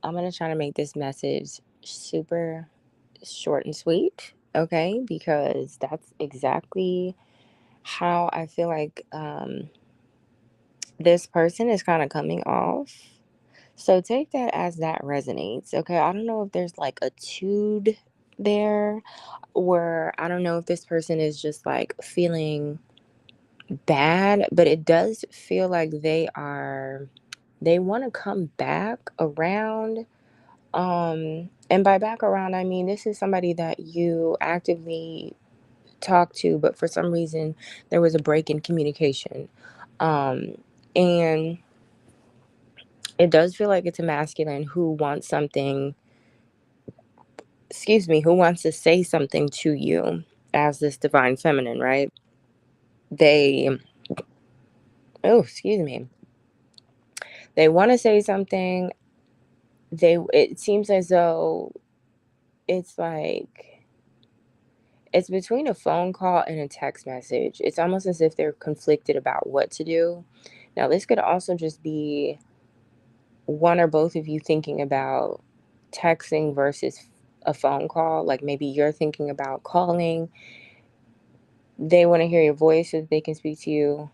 I'm gonna try to make this message super short and sweet, okay? Because that's exactly how I feel like this person is kind of coming off. So take that as that resonates, okay? I don't know if there's like a tude there, or I don't know if this person is just like feeling bad, but it does feel like they want to come back around. And by back around, I mean this is somebody that you actively talk to, but for some reason there was a break in communication. Um, and it does feel like it's a masculine who wants something, excuse me, who wants to say something to you as this divine feminine, right? They, oh, excuse me, they want to say something. It seems as though it's like, it's between a phone call and a text message. It's almost as if they're conflicted about what to do. Now, this could also just be one or both of you thinking about texting versus a phone call. Like maybe you're thinking about calling, they want to hear your voice so that they can speak to you,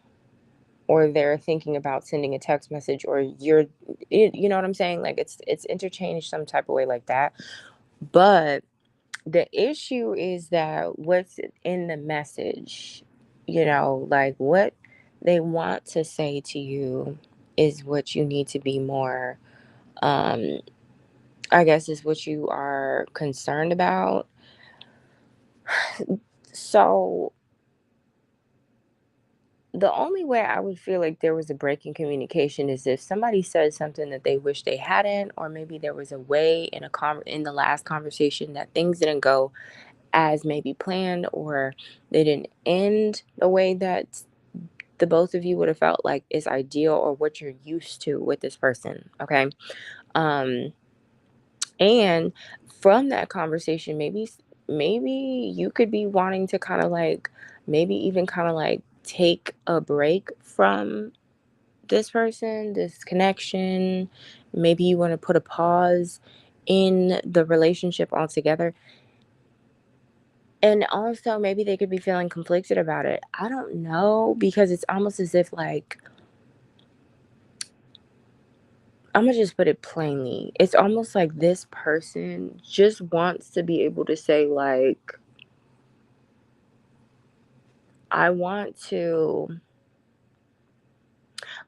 or they're thinking about sending a text message, or you know what I'm saying? Like it's interchanged some type of way like that. But the issue is that what's in the message, like what they want to say to you is what you need to be more, um, I guess, is what you are concerned about. So the only way I would feel like there was a break in communication is if somebody said something that they wish they hadn't, or maybe there was a way in in the last conversation that things didn't go as maybe planned, or they didn't end the way that the both of you would have felt like is ideal or what you're used to with this person. Okay. Um, and from that conversation, maybe you could be wanting to kind of like, maybe even kind of like take a break from this person, this connection. Maybe you want to put a pause in the relationship altogether. And also, maybe they could be feeling conflicted about it. I don't know, because it's almost as if, like, I'm gonna just put it plainly. It's almost like this person just wants to be able to say, like, I want to,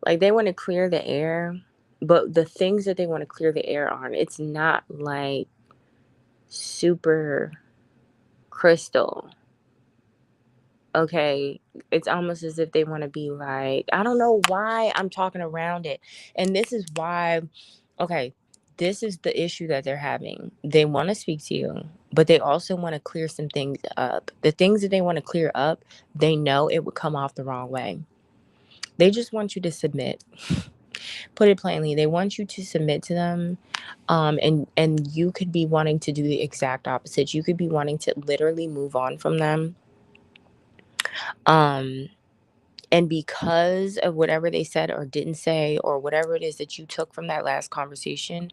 like, they want to clear the air, but the things that they want to clear the air on, it's not like super crystal. Okay, it's almost as if they want to be like, I don't know why I'm talking around it. And this is why, okay, this is the issue that they're having. They want to speak to you, but they also want to clear some things up. The things that they want to clear up, they know it would come off the wrong way. They just want you to submit. Put it plainly, they want you to submit to them. And you could be wanting to do the exact opposite. You could be wanting to literally move on from them. Um And because of whatever they said or didn't say, or whatever it is that you took from that last conversation,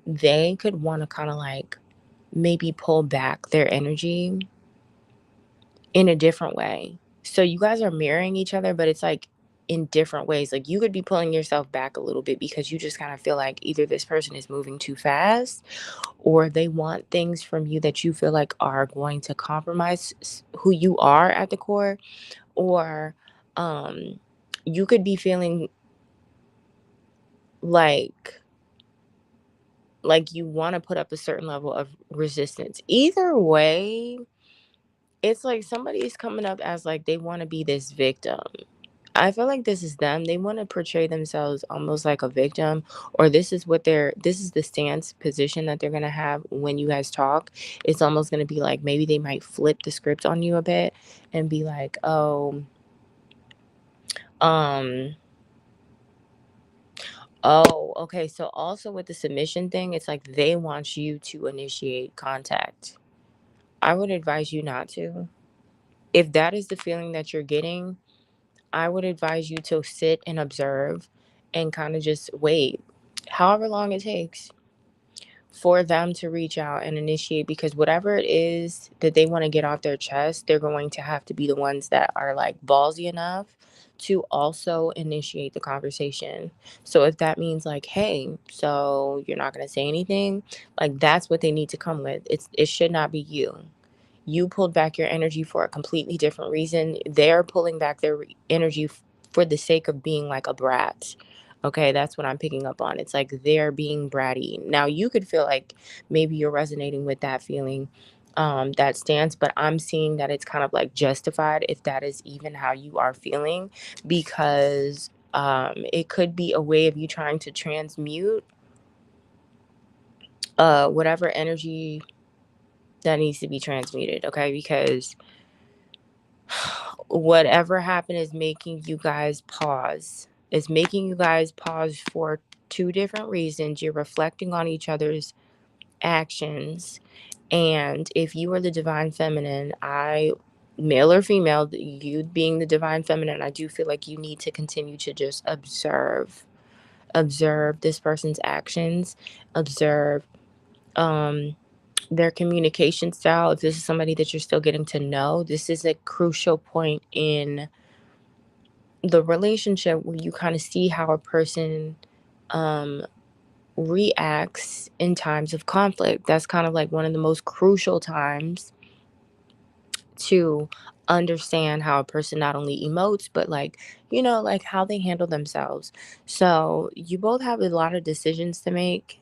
they could want to kind of like maybe pull back their energy in a different way. So you guys are mirroring each other, but it's like in different ways. Like you could be pulling yourself back a little bit because you just kind of feel like either this person is moving too fast, or they want things from you that you feel like are going to compromise who you are at the core, or um you could be feeling like you want to put up a certain level of resistance. Either way, it's like somebody's coming up as like they want to be this victim. I feel like this is them. They want to portray themselves almost like a victim, or this is the stance position that they're going to have when you guys talk. It's almost going to be like maybe they might flip the script on you a bit and be like, "Oh, um oh, okay, so also with the submission thing, it's like they want you to initiate contact." I would advise you not to. If that is the feeling that you're getting, I would advise you to sit and observe and kind of just wait. however long it takes for them to reach out and initiate, because whatever it is that they want to get off their chest, they're going to have to be the ones that are like ballsy enough to also initiate the conversation. So if that means like, hey, so you're not going to say anything, like that's what they need to come with. It should not be you. You pulled back your energy for a completely different reason. They're pulling back their energy for the sake of being like a brat. Okay, that's what I'm picking up on. It's like they're being bratty. Now, you could feel like maybe you're resonating with that feeling, that stance, but I'm seeing that it's kind of like justified if that is even how you are feeling, because it could be a way of you trying to transmute whatever energy that needs to be transmuted. Okay, because whatever happened is making you guys pause. It's making you guys pause for two different reasons. You're reflecting on each other's actions. And if you are the divine feminine, male or female, you being the divine feminine, I do feel like you need to continue to just observe this person's actions, observe their communication style. If this is somebody that you're still getting to know, this is a crucial point in the relationship where you kind of see how a person um, reacts in times of conflict. That's kind of like one of the most crucial times to understand how a person not only emotes, but like, like how they handle themselves. So you both have a lot of decisions to make,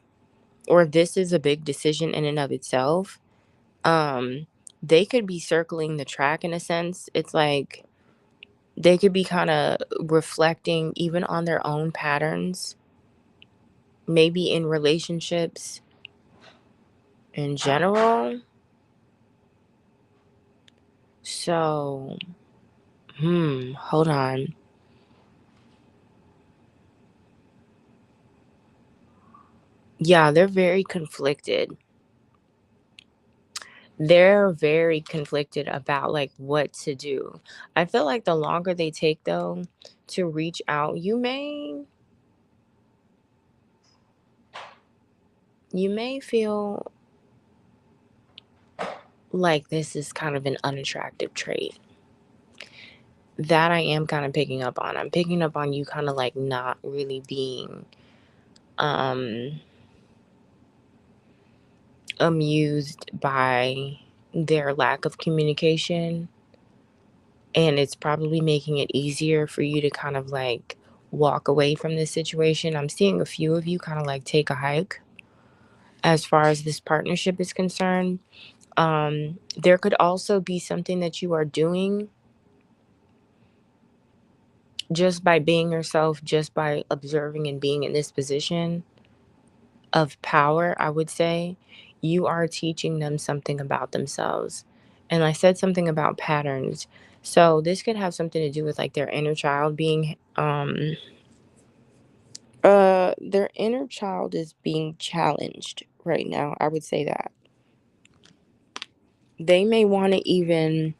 or this is a big decision in and of itself. Um, they could be circling the track in a sense. It's like they could be kind of reflecting even on their own patterns, maybe in relationships in general. So, hold on. Yeah, they're very conflicted. They're very conflicted about like what to do. I feel like the longer they take though to reach out, you may feel like this is kind of an unattractive trait that I am kind of picking up on. I'm picking up on you kind of like not really being um amused by their lack of communication, and it's probably making it easier for you to kind of like walk away from this situation. I'm seeing a few of you kind of like take a hike as far as this partnership is concerned. There could also be something that you are doing just by being yourself, just by observing and being in this position of power, I would say. You are teaching them something about themselves. And I said something about patterns. So this could have something to do with like their inner child being their inner child is being challenged right now. I would say that. They may want to even,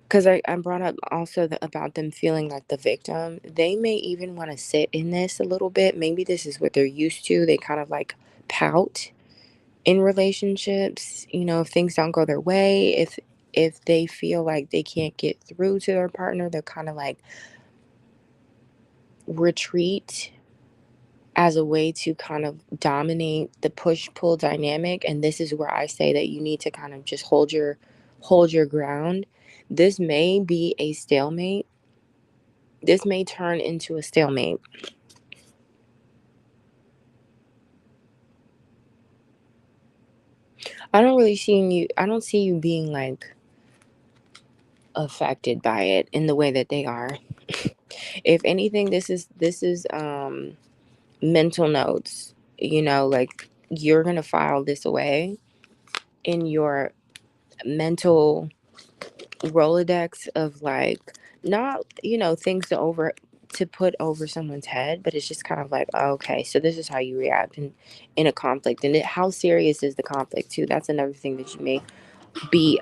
because I brought up also about them feeling like the victim. They may even want to sit in this a little bit. Maybe this is what they're used to. They kind of like pout in relationships, if things don't go their way, if they feel like they can't get through to their partner, they're kind of like retreat as a way to kind of dominate the push pull dynamic. And this is where I say that you need to kind of just hold your ground. This may be a stalemate. This may turn into a stalemate. I don't see you being like affected by it in the way that they are. If anything, this is mental notes. Like you're gonna file this away in your mental Rolodex of like, not things to put over someone's head, but it's just kind of like, oh, okay, so this is how you react in a conflict, and how serious is the conflict too. That's another thing that you may be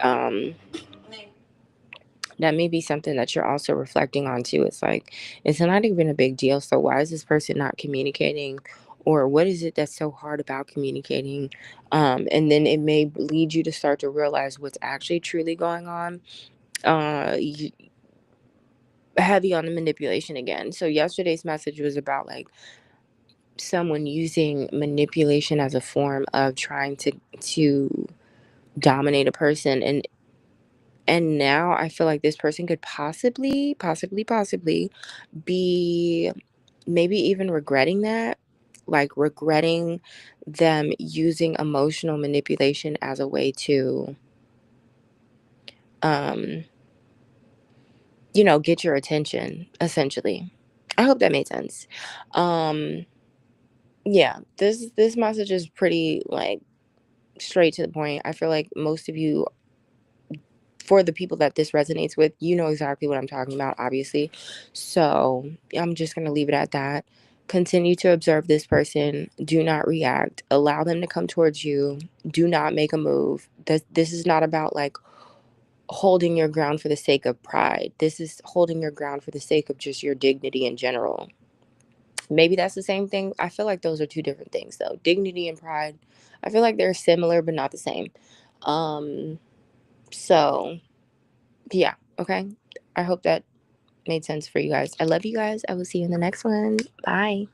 That may be something that you're also reflecting on too. It's like, it's not even a big deal. So why is this person not communicating? Or what is it that's so hard about communicating? And then it may lead you to start to realize what's actually truly going on. You, heavy on the manipulation again. So yesterday's message was about like someone using manipulation as a form of trying to dominate a person, and now I feel like this person could possibly be maybe even regretting that, like regretting them using emotional manipulation as a way to, um, get your attention, essentially. I hope that made sense. Um, yeah, this message is pretty like straight to the point. I feel like most of you, for the people that this resonates with, you know exactly what I'm talking about, obviously. So I'm just going to leave it at that. Continue to observe this person. Do not react. Allow them to come towards you. Do not make a move. This is not about like holding your ground for the sake of pride. This is holding your ground for the sake of just your dignity in general. Maybe that's the same thing. I feel like those are two different things, though. Dignity and pride. I feel like they're similar, but not the same. So yeah, okay. I hope that made sense for you guys. I love you guys. I will see you in the next one. Bye.